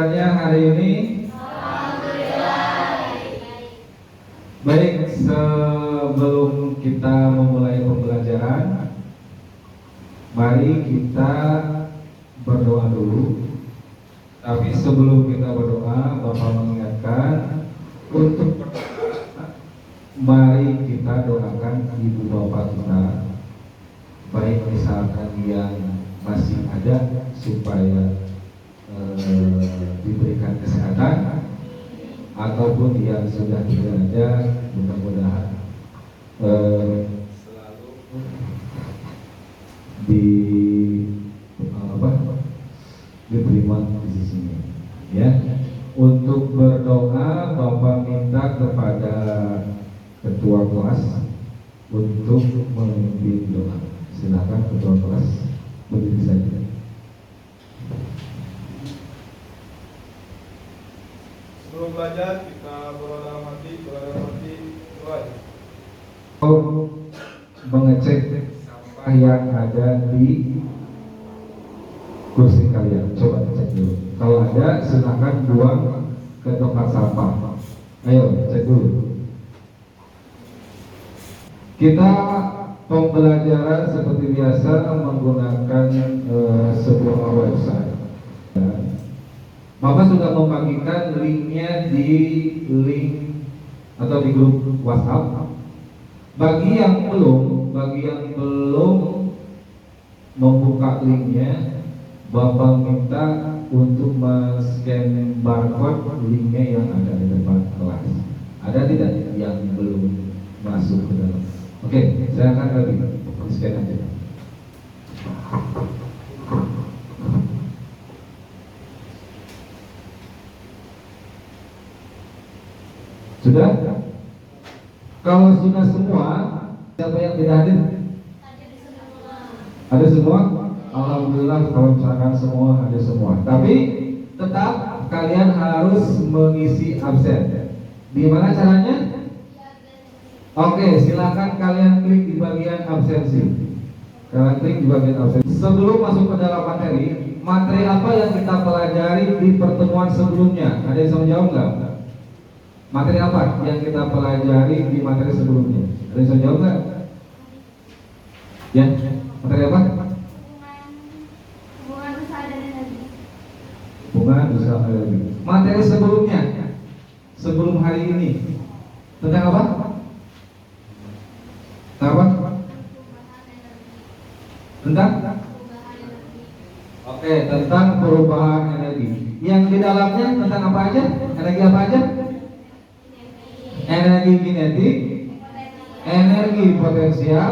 pembelajarannya hari ini? Baik, sebelum kita memulai pembelajaran, mari kita berdoa dulu. Tapi sebelum kita berdoa, Bapak mengingatkan untuk berdoa, mari kita doakan ibu bapak kita, baik misalkan yang masih ada supaya diberikan kesehatan, ataupun yang sudah tidak ada, mudah-mudahan selalu diterima di sisinya. Ya, untuk berdoa Bapak minta kepada ketua kelas untuk memimpin doa. Silakan ketua kelas berdiri saja. Sebelum belajar kita berdoa dalam hati doa. Mengecek sampah yang ada di kursi kalian. Coba cek dulu. Kalau ada silakan buang ke tempat sampah. Ayo cek dulu. Kita pembelajaran seperti biasa menggunakan sebuah website. Bapak sudah membagikan linknya di link atau di grup WhatsApp. Bagi yang belum membuka linknya, Bapak minta untuk men-scan barcode linknya yang ada di depan kelas. Ada tidak yang belum masuk ke dalam? Oke, saya akan lagi scan aja. Sudah? Kalau sudah semua, siapa yang tidak hadir? Ada semua? Alhamdulillah, kalau misalkan semua ada semua. Tapi tetap kalian harus mengisi absen. Di mana caranya? Oke, silakan kalian klik di bagian absensi. Kalian klik di bagian absensi. Sebelum masuk ke dalam materi apa yang kita pelajari di pertemuan sebelumnya? Ada yang bisa menjawab nggak? Materi apa yang kita pelajari di materi sebelumnya? Ada yang bisa jawab nggak? Ya, materi apa? Hubungan usaha dan energi. Hubungan usaha dan energi. Materi sebelumnya, sebelum hari ini, tentang apa? Tentang apa? Tentang? Oke, tentang perubahan energi. Yang di dalamnya tentang apa aja? Energi apa aja? Energi kinetik, energi potensial,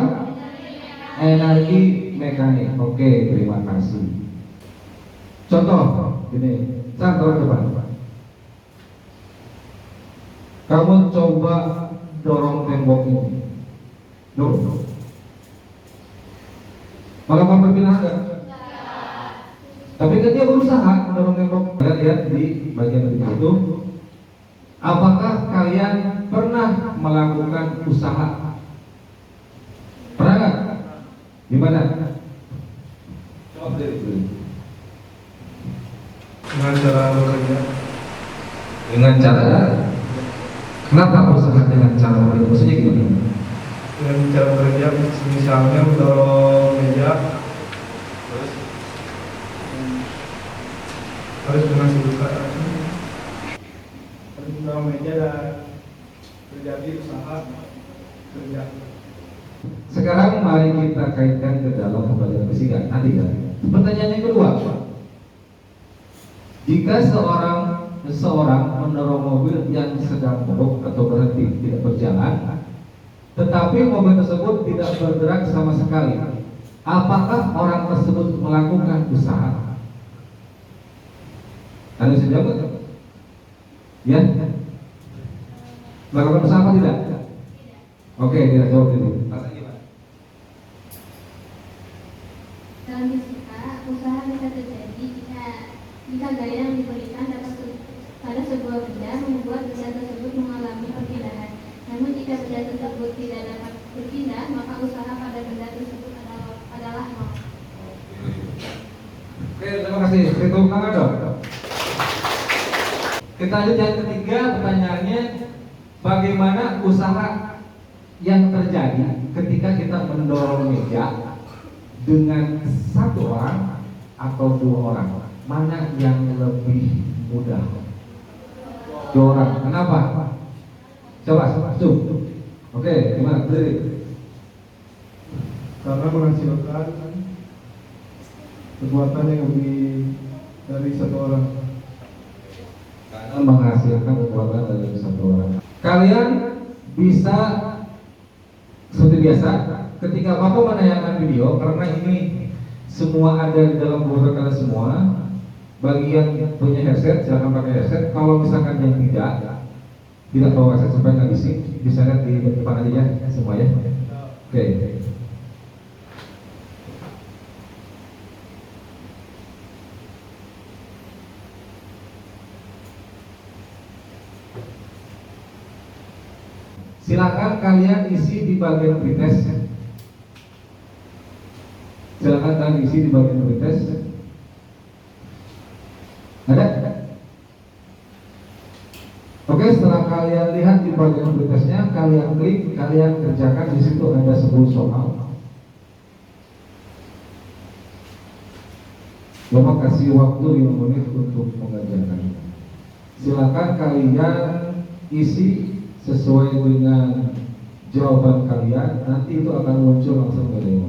energi mekanik. Oke, terima kasih. Contoh, gini, saya ke depan. Kamu coba dorong tembok ini. Dorong. Kalau kamu berpindah enggak? Tapi kan dia berusaha mendorong tembok. Kalian lihat di bagian itu. Apakah kalian pernah melakukan usaha? Pernah nggak? Gimana? Coba dulu. Dengan cara bekerja. Dengan cara? Kenapa usaha dengan cara bekerja? Maksudnya gimana? Dengan cara bekerja, misalnya mendorong meja, terus harus dengan sudut mendorong meja dan terjadi usaha kerja. Sekarang mari kita kaitkan ke dalam pembelajaran fisika. Nanti kan. Pertanyaan yang kedua, jika seseorang mendorong mobil yang sedang mogok atau berhenti tidak berjalan, tetapi mobil tersebut tidak bergerak sama sekali, apakah orang tersebut melakukan usaha? Anda bisa jawab? Ya? Melakukan usaha apa tidak? Oke, tidak jawab dulu. Dalam fisika, usaha bisa terjadi jika gaya yang diberikan pada sebuah benda membuat benda tersebut mengalami perpindahan. Namun jika benda tersebut tidak dapat berpindah, maka usaha pada benda tersebut adalah nol. Oke, terima kasih. Tepuk tangan dong. Kita lanjut yang ketiga, pertanyaannya, bagaimana usaha yang terjadi ketika kita mendorong meja dengan satu orang atau dua orang? Mana yang lebih mudah? Dua orang. Kenapa? Coba, tuh. Oke, gimana? Berdiri. Karena menghasilkan kekuatan yang lebih dari satu orang. Karena menghasilkan kekuatan dari satu orang. Kalian bisa seperti biasa ketika Bapak menayangkan video, karena ini semua ada di dalam komputer kalian semua. Bagi yang punya headset silahkan pakai headset. Kalau misalkan yang tidak bawa headset supaya nggak bising, bisa lihat di depan aja ya semua ya. Oke. Silakan kalian isi di bagian pretest. Silakan kalian isi di bagian pretest. Ada? Oke, setelah kalian lihat di bagian pretestnya, kalian klik, kalian kerjakan. Di situ ada 10 soal. Bapak kasih waktu 5 menit untuk mengerjakan. Silakan kalian isi sesuai dengan jawaban kalian, nanti itu akan muncul langsung dari.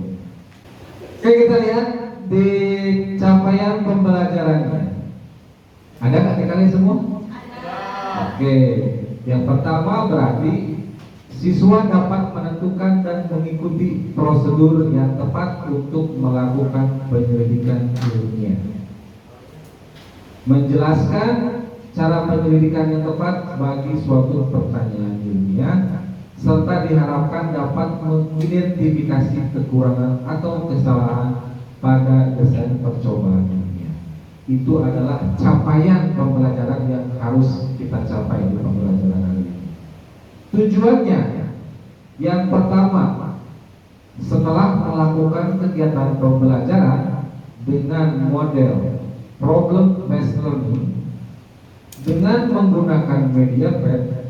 Oke, kita lihat di capaian pembelajarannya. Ada nggak di kalian semua? Ada. Oke, yang pertama berarti siswa dapat menentukan dan mengikuti prosedur yang tepat untuk melakukan penyelidikan ilmiah. Menjelaskan cara penyelidikan yang tepat bagi suatu pertanyaan ilmiah, serta diharapkan dapat mengidentifikasi kekurangan atau kesalahan pada desain percobaan ilmiah. Itu adalah capaian pembelajaran yang harus kita capai di pembelajaran kali ini. Tujuannya yang pertama, setelah melakukan kegiatan pembelajaran dengan model problem based learning dengan menggunakan media pad,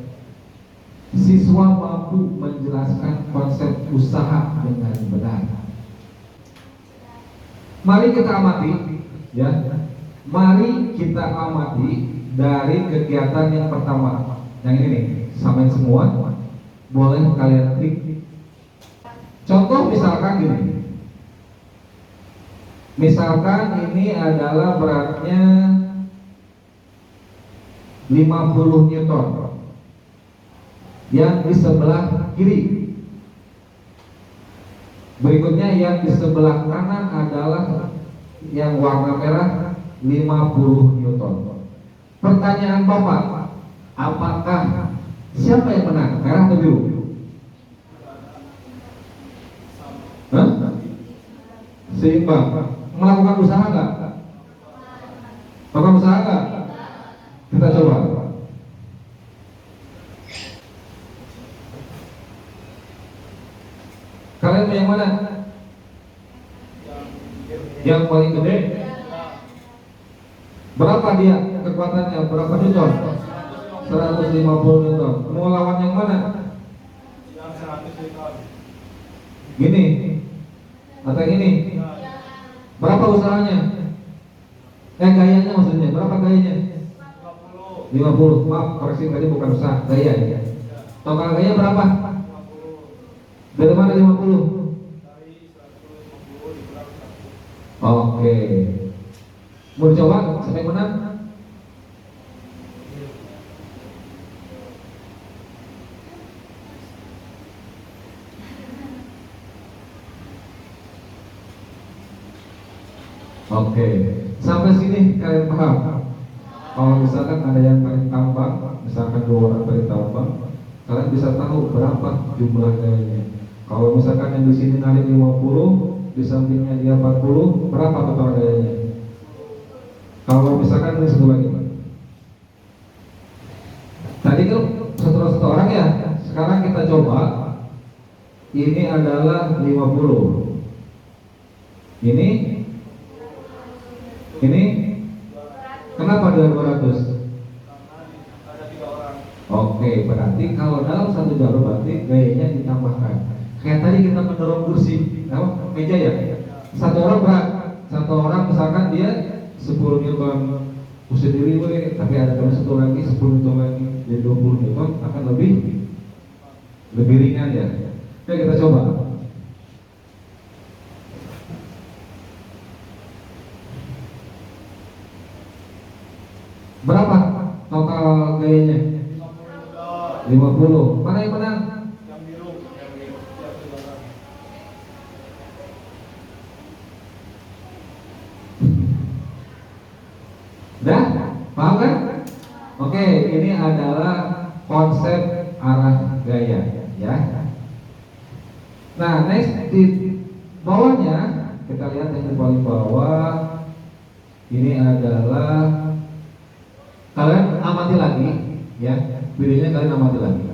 siswa mampu menjelaskan konsep usaha dengan benar. Mari kita amati, ya. Mari kita amati dari kegiatan yang pertama. Yang ini nih, samain semua. Boleh kalian klik. Contoh misalkan gini. Misalkan ini adalah beratnya 50 Newton. Yang di sebelah kiri. Berikutnya yang di sebelah kanan adalah yang warna merah 50 Newton. Pertanyaan Bapak, apakah siapa yang menang? Merah atau biru? Hah? Seimbang. Melakukan usaha nggak? Melakukan usaha nggak? Kita coba. Kalian mau yang mana? Yang paling gede? Berapa dia kekuatannya? Berapa Newton? 150 Newton. Mau lawan yang mana? Yang 100 Newton. Gini atau gini? Berapa usahanya? Gayanya maksudnya. Berapa gayanya? 50. Maaf, koreksi tadi bukan usaha, gaya. Total gaya berapa? 50. Dari mana 50? Dari 150 dikurang 1. Oke. Mau dicoba sampai menang? Oke. Sampai sini kalian paham? Kalau misalkan ada yang tarik tambang, misalkan 2 orang tarik tambang, kalian bisa tahu berapa jumlah gayanya. Kalau misalkan yang di sini narik 50, di sampingnya dia 40, berapa total gayanya? Kalau misalkan ini 1 lagi, tadi kan satu orang ya. Sekarang kita coba. Ini adalah 50. Ini kenapa 200? Oke, berarti kalau dalam satu jalur berarti gayanya ditambahkan. Kayak tadi kita mendorong kursi, apa? Meja ya. Satu orang berat, satu orang misalkan dia 10 Newton sendiri, tapi ada teman satu lagi 10 Newton lagi, jadi 20 Newton akan lebih ringan ya. Oke, kita coba. Berapa total gayanya? 50. Mana yang menang? Yang biru. Siap silakan. Dah? Paham kan? Oke, ini adalah konsep arah gaya ya. Nah, next di bawahnya kita lihat yang di paling bawah. Ini adalah, kalian amati lagi ya. Videonya kalian amati lagi.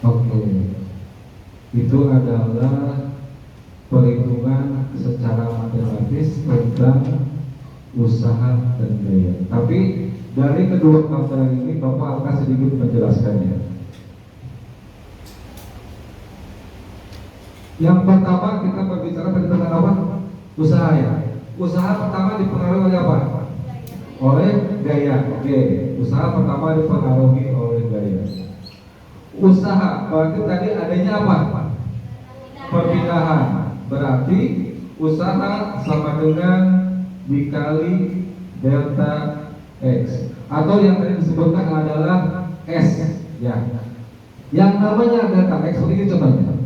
Oke, itu adalah perhitungan secara matematis tentang usaha dan gaya. Tapi dari kedua faktor ini Bapak akan sedikit menjelaskannya. Yang pertama kita berbicara tentang apa? Usaha ya. Usaha pertama dipengaruhi oleh apa? Oleh gaya. Oke, usaha pertama dipengaruhi oleh gaya. Usaha berarti tadi adanya apa? Perpindahan. Berarti usaha sama dengan dikali delta X, atau yang tadi disebutkan adalah S ya. Yang namanya delta X ini contohnya.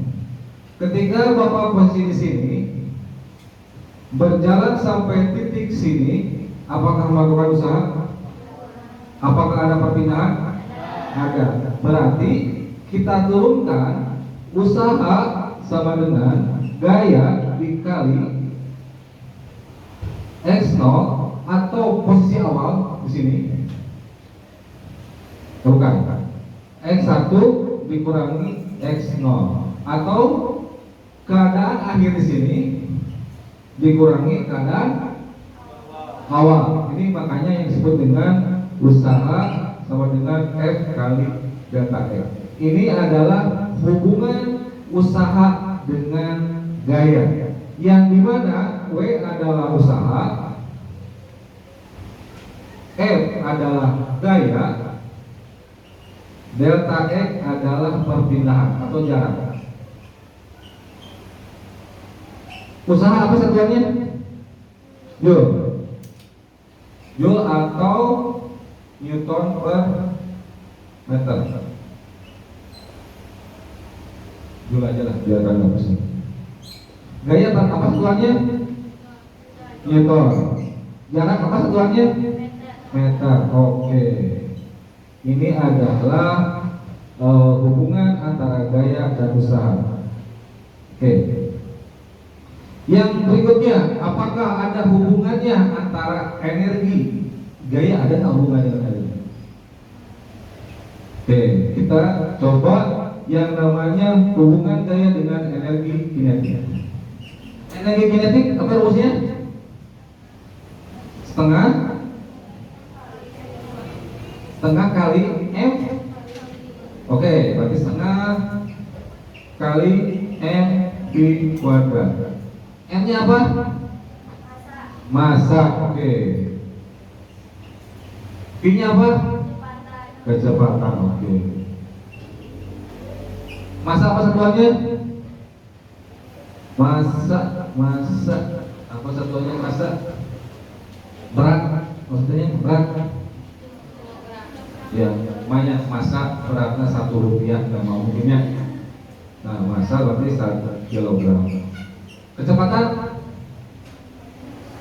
Ketika Bapak posisi di sini berjalan sampai titik sini, apakah melakukan usaha? Apakah ada perpindahan? Ada. Berarti kita turunkan usaha sama dengan gaya dikali X0 atau posisi awal di sini. Bukan. X1 dikurangi X0 atau keadaan akhir di sini dikurangi keadaan awal. Ini makanya yang disebut dengan usaha sama dengan F kali delta X. Ini adalah hubungan usaha dengan gaya, yang dimana W adalah usaha, F adalah gaya, delta X adalah perpindahan atau jarak. Usaha apa satuannya? Joule. Joule atau Newton per meter. Joule aja lah, biar kalian nggak pusing. Gaya apa satuannya? Newton. Jarak apa satuannya? Meter. Oke. Ini adalah hubungan antara gaya dan usaha. Oke. Yang berikutnya, apakah ada hubungannya antara energi? Gaya ada nggak hubungannya dengan energi? Oke, kita coba yang namanya hubungan gaya dengan energi kinetik. Energi kinetik apa rumusnya? Setengah kali M. Oke, berarti setengah kali M di kuadrat. M-nya apa? Massa. Oke. P-nya apa? Kecepatan. Oke. Massa apa satuannya? Masa apa satuannya masa? Berat, maksudnya berat. Ya, banyak masa beratnya 1 rupiah nggak mau mungkinnya. Nah, masa berarti 1 kilogram. Kecepatan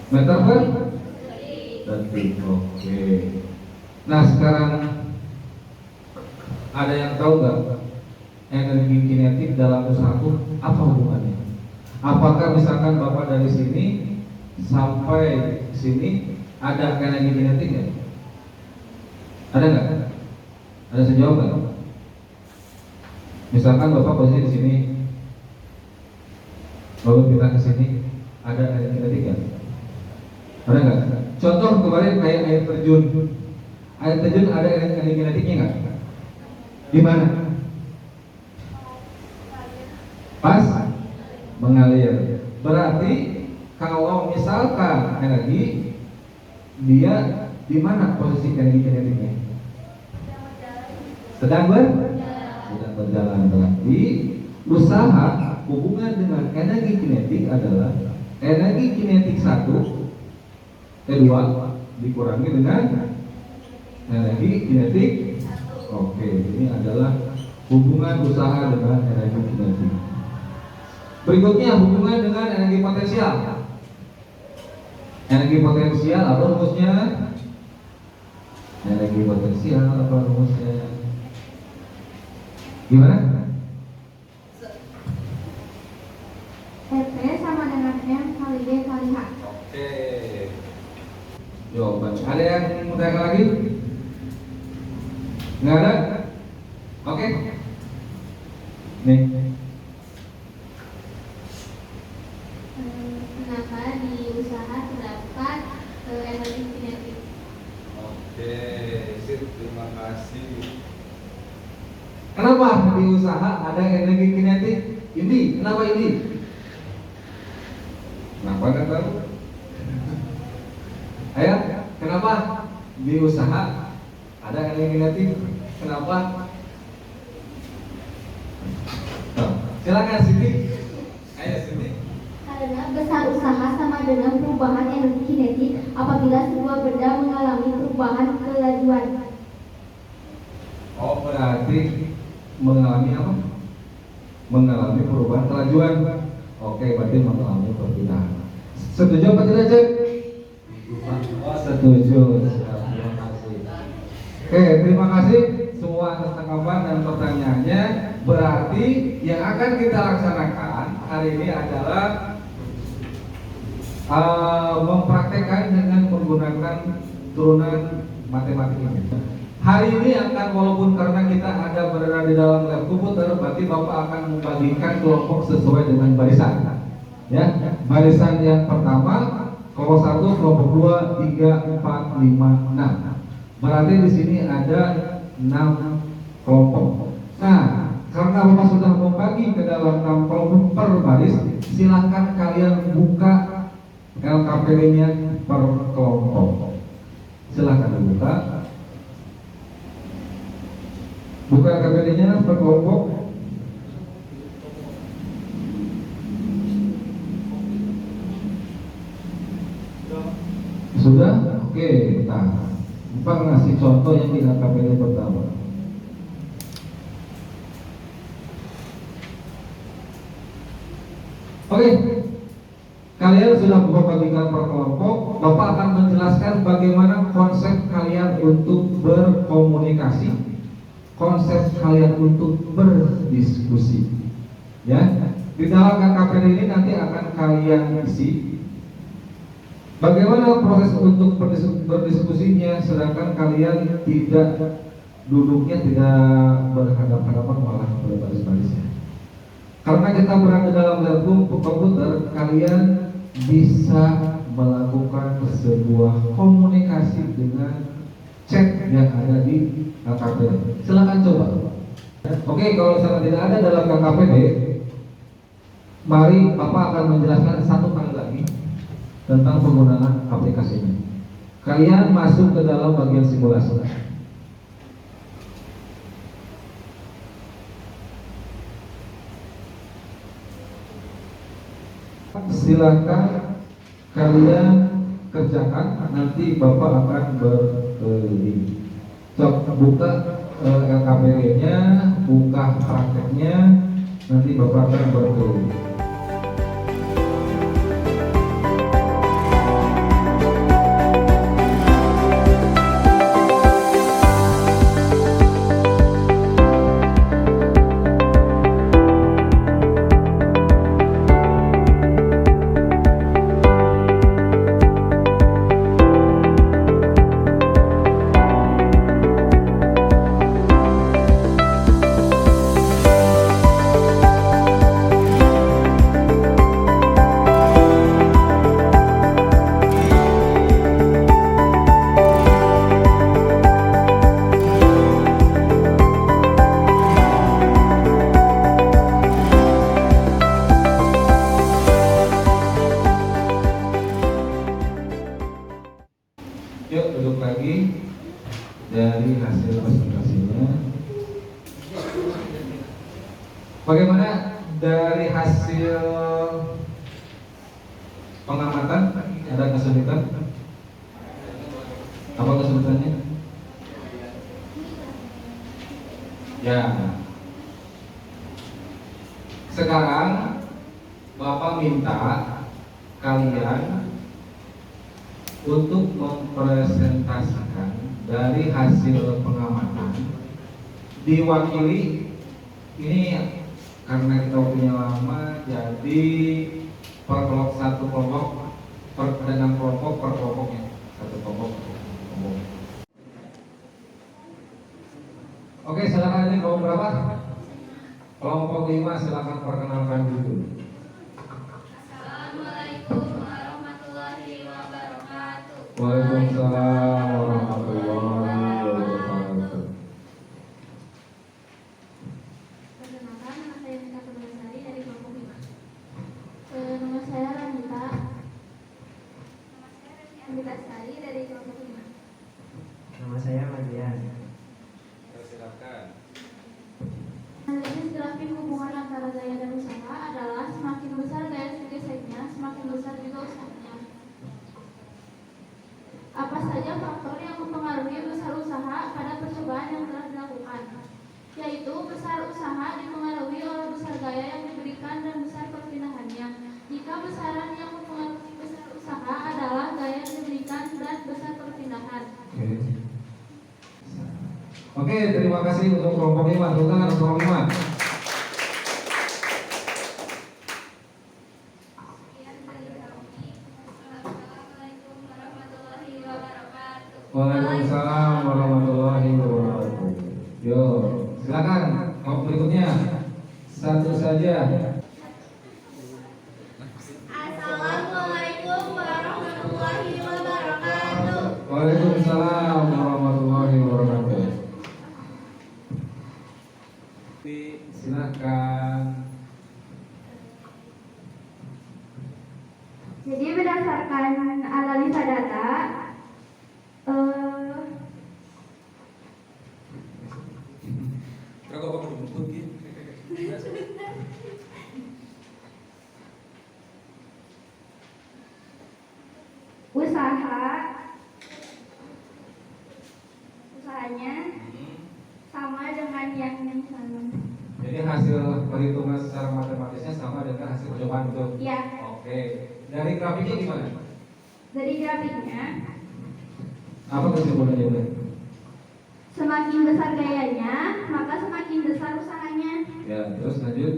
meter per detik. Oke. Nah, sekarang ada yang tahu nggak energi kinetik dalam usahaku apa hubungannya? Apakah misalkan Bapak dari sini sampai sini ada energi kinetik nggak? Ada nggak? Ada sejauh nggak? Misalkan Bapak posisi di sini, lalu kita ke sini, ada energi kinetik nggak? Ada nggak? Contoh kemarin kayak air terjun. Air terjun ada energi kinetiknya nggak? Di mana? Pas mengalir. Berarti kalau misalkan energi, dia di mana posisi energi kinetiknya? Sedang berjalan. Berarti usaha hubungan dengan energi kinetik adalah energi kinetik 2 dikurangi dengan energi kinetik. Oke, ini adalah hubungan usaha dengan energi kinetik. Berikutnya hubungan dengan energi potensial. Energi potensial apa rumusnya? Energi potensial apa rumusnya? Gimana? PP sama dengan M kali D kali H. Oke. Jawaban. Ada yang mau tanya lagi? Nggak ada? Oke. Nih. Kenapa di usaha terdapat energi kinetik? Oke, sip, terima kasih. Kenapa di usaha ada energi kinetik? Ini, kenapa ini? Kenapa nggak tahu? Ayo, kenapa di usaha ada energi kinetik? Kenapa? Oh, silakan Siti. Ayo Siti. Karena besar usaha sama dengan perubahan energi kinetik apabila sebuah benda mengalami perubahan kelajuan. Oh, berarti mengalami apa? Mengalami perubahan kelajuan. Oke, berarti mengalami perpindahan. Setuju apa tidak, Cek? Oh, setuju. Terima kasih. Oke, terima kasih semua atas tanggapan dan pertanyaannya. Berarti yang akan kita laksanakan hari ini adalah mempraktekkan dengan menggunakan turunan matematika ini. Hari ini akan, walaupun karena kita ada berada di dalam lab komputer, berarti Bapak akan membagikan kelompok sesuai dengan barisan. Ya, barisan yang pertama, kelompok 1, kelompok 2, 3, 4, 5, 6. Berarti di sini ada 6 kelompok. Nah, karena Bapak sudah membagi ke dalam 6 kelompok per baris, silahkan kalian buka LKPD-nya per kelompok. Silahkan dibuka. Buka LKPD-nya per kelompok. Sudah? Oke, nah, Bapak ngasih contoh yang di LKPD pertama. Oke, kalian sudah membagikan per kelompok. Bapak akan menjelaskan bagaimana konsep kalian untuk berkomunikasi, konsep kalian untuk berdiskusi. Ya, di dalam KKPD ini nanti akan kalian isi bagaimana proses untuk berdiskusinya, sedangkan kalian tidak duduknya tidak berhadapan-hadapan, malah berbaris-barisnya. Karena kita berada dalam lab komputer, kalian bisa melakukan sebuah komunikasi dengan chat yang ada di KKPD. Silakan coba. Oke, kalau misalnya tidak ada dalam KKPD, mari Bapak akan menjelaskan satu kali lagi tentang penggunaan aplikasinya. Kalian masuk ke dalam bagian simulasi. Silakan kalian kerjakan, nanti Bapak akan beri. Cok buka LKPD-nya, buka prakteknya, nanti Bapak akan beri. Yuk duduk lagi. Dari hasil presentasinya, bagaimana dari hasil pengamatan? Ada kesulitan? Apa kesulitannya? Ya. Sekarang Bapak minta kalian untuk mempresentasikan dari hasil pengamatan, diwakili. Ini karena kita punya lama, jadi per kelompok, satu kelompok dengan kelompok per kelompoknya, satu kelompok. Oke, silakan. Ini kelompok berapa? Kelompok 5, silakan perkenalkan dulu. Assalamualaikum warahmatullahi wabarakatuh. Waalaikumsalam warahmatullahi wabarakatuh. Perkenalkan, nama saya Mita Purwasari dari kelompok 5. Nama saya Ranita. Ranita Sari dari kelompok 5. Nama saya Madian. Silakan. Analisis grafik hubungan antara gaya dan usaha adalah semakin besar gaya desainnya, semakin besar juga usahanya. Apa saja faktor yang mempengaruhi besar usaha pada percobaan yang telah dilakukan? Yaitu besar usaha dipengaruhi oleh besar gaya yang diberikan dan besar perpindahannya. Jika besaran yang mempengaruhi besar usaha adalah gaya yang diberikan dan besar perpindahan. Oke, terima kasih untuk kelompok 5. Tepuk tangan untuk kelompok 5. Assalamualaikum warahmatullahi wabarakatuh. Waalaikumsalam warahmatullahi wabarakatuh. Yo, silakan kelompok berikutnya. Satu saja. Assalamualaikum warahmatullahi wabarakatuh. Waalaikumsalam warahmatullahi wabarakatuh. Silakan. Jadi berdasarkan analisa data, usahanya sama dengan yang sama. Jadi hasil perhitungan secara matematisnya sama dengan hasil percobaan itu. Ya, Oke. Dari grafiknya gimana? dari grafiknya, Apa kesimpulannya, Bu? semakin besar gayanya, maka semakin besar usahanya. Ya, terus lanjut.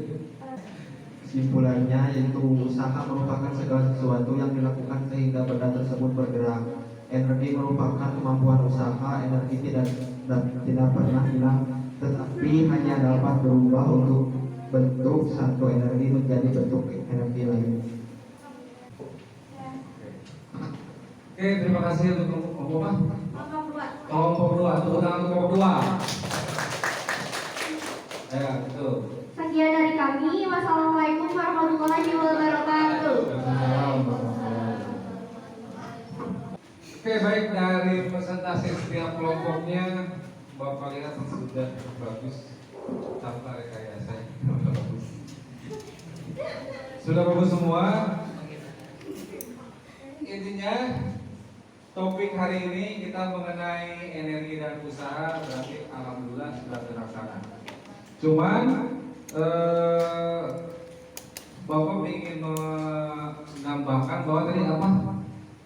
Kesimpulannya yaitu usaha merupakan segala sesuatu yang dilakukan sehingga benda tersebut bergerak. Energi merupakan kemampuan usaha. Energi tidak pernah hilang, tetapi hanya dapat berubah untuk bentuk satu energi menjadi bentuk energi lain. Oke, terima kasih untuk kelompok apa? Kelompok 2. Kelompok 2. Tepuk tangan untuk kelompok 2. Ya, betul. Sekian dari kami. Wassalamualaikum warahmatullahi wabarakatuh. Oke, baik, dari presentasi setiap kelompoknya Bapak lihat sudah bagus tanpa rekayasa. Sudah bagus semua. intinya topik hari ini kita mengenai energi dan usaha, berarti alhamdulillah sudah terlaksana. Cuman Bapak ingin menambahkan bahwa tadi apa?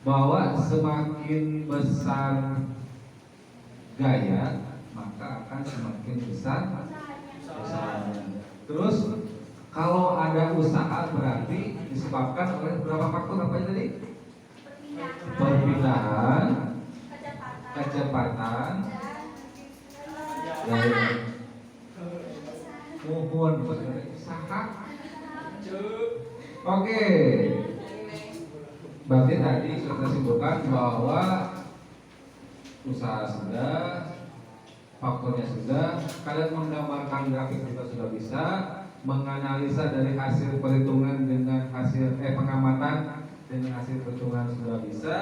Bahwa semakin besar gaya, maka akan semakin besar usahanya. Terus kalau ada usaha berarti disebabkan oleh beberapa faktor apa tadi? Perpindahan, kecepatan, gaya, mohon usaha. Oke. Berarti tadi sudah kita simpulkan bahwa usaha sudah, faktornya sudah, kalian menggambarkan grafik juga sudah bisa, menganalisa dari hasil perhitungan dengan hasil pengamatan dengan hasil perhitungan sudah bisa.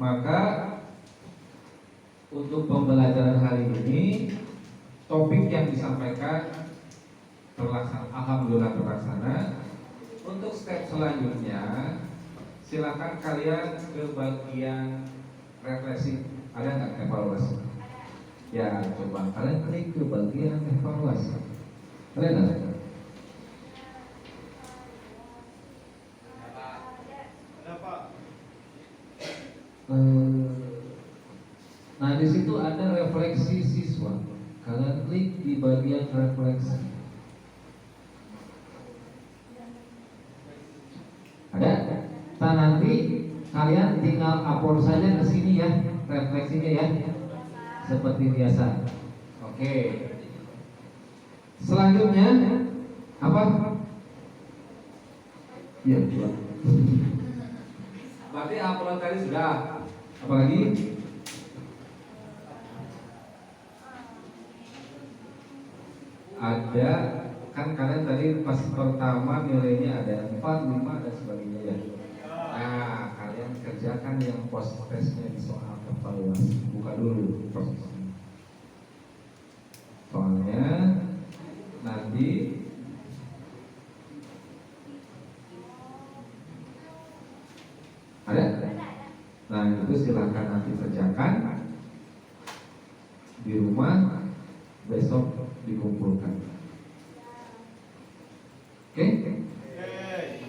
Maka untuk pembelajaran hari ini topik yang disampaikan terlaksana, alhamdulillah terlaksana. Untuk step selanjutnya silakan kalian ke bagian refleksi. Ada nggak evaluasi? Ya, coba kalian klik ke bagian evaluasi. Ada nggak? Ada Pak. Nah di situ ada refleksi siswa. Kalian klik di bagian refleksi. Ada? Nah nanti kalian tinggal upload saja ke sini ya, refleksinya ya, seperti biasa. Oke. Selanjutnya apa? Iya, coba. Berarti upload tadi sudah. Apalagi? Ada, kan kalian tadi pas pertama nilainya ada 4, 5 dan sebagainya ya. Nah, kalian kerjakan yang post testnya di soal evaluasi. Buka dulu prosesnya. Soalnya nanti ada. Nah itu silahkan nanti kerjakan di rumah, besok dikumpulkan. Oke?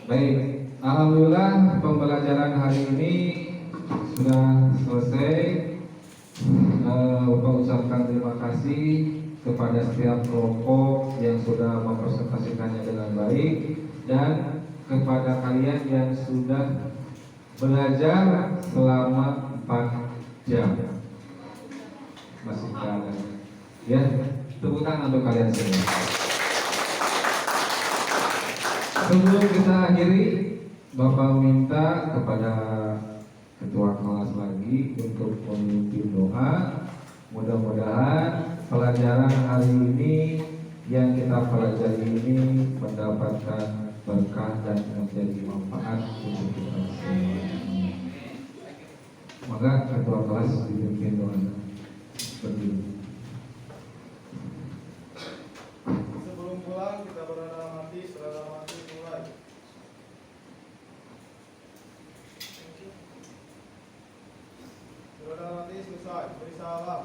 Baik. Alhamdulillah pembelajaran hari ini sudah selesai. Bapak ucapkan terima kasih kepada setiap kelompok yang sudah mempresentasikannya dengan baik, dan kepada kalian yang sudah belajar selama 4 jam. Masih kalah. Ya, tepuk tangan untuk kalian semua. Sebelum kita akhiri, Bapak minta kepada ketua kelas lagi untuk memimpin doa. Mudah-mudahan pelajaran hari ini yang kita pelajari ini mendapatkan berkah dan menjadi manfaat untuk kita semua. Maka ketua kelas dipimpin doa. Berdiri. Sebelum pulang kita berdoa mati, saudara mati mulai. Saudara mati selesai, beri salam.